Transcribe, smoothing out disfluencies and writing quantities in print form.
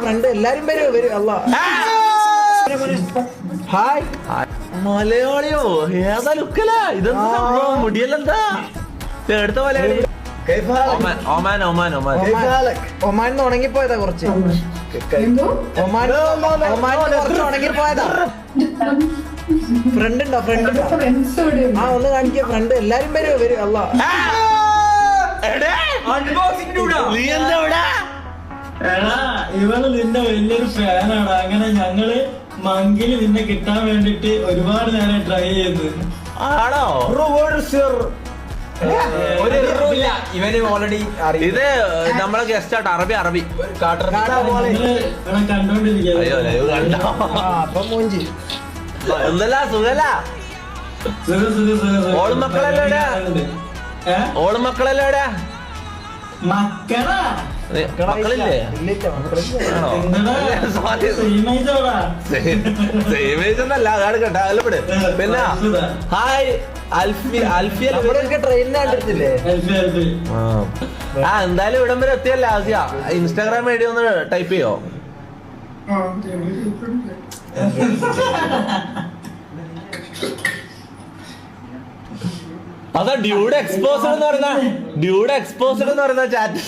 Front എല്ലാരും വരും അല്ല. ഹായ് മലയാളിയോ ഏതാ ലുക്കല ഇതെന്താ മുടിയല്ലെന്താ എടുത്ത Malayali Oman Oman Oman Oman ഉണങ്ങിപ്പോയതാ കുറച്ച്. ഒമാൻ കുറച്ച് ഉണങ്ങിപ്പോയതാ. ഫ്രണ്ട് ഉണ്ടോ? ഫ്രണ്ട് ആ ഒന്ന് കാണിക്ക. ഫ്രണ്ട് എല്ലാരും വരും അല്ല. നീ എന്താ ഇവിടെ? എടാ ഇവള് നിന്റെ വലിയൊരു ഫാനാണ്. അങ്ങനെ ഞങ്ങള് മങ്കില് നിന്നെ കിട്ടാൻ വേണ്ടിട്ട് ഒരുപാട് നേരം ട്രൈ ചെയ്തു. ആണോ? ഇവന് ഓൾറെഡി ഇത് നമ്മളെ ഗസ്റ്റ് ആട്ടോ. അറബി അറബി കണ്ടോണ്ടിരിക്കുക. അയ്യോ ലൈവ് കണ്ടോ? അപ്പൊ മൂഞ്ചി എന്തല്ല സുഖല്ല? ഓള് മക്കളല്ലേ? ഓള് മക്കളല്ലേ? മക്കളാ മക്കളില്ലേ? ആണോ? സേമേജ് ഒന്നല്ല അതാണ് കേട്ടോ. അല്ലപ്പെട്. പിന്നെ ഹായ് അൽഫിയ ട്രെയിനിന് കണ്ടിട്ടില്ലേ? ആ എന്തായാലും ഇവിടം വരെ എത്തിയല്ലേ ആദ്യ. ഇൻസ്റ്റാഗ്രാം ഐഡി ഒന്ന് ടൈപ്പ് ചെയ്യോ? അതാ ഡ്യൂഡ് എക്സ്പോസഡ് എന്ന് പറയുന്ന ചാറ്റ്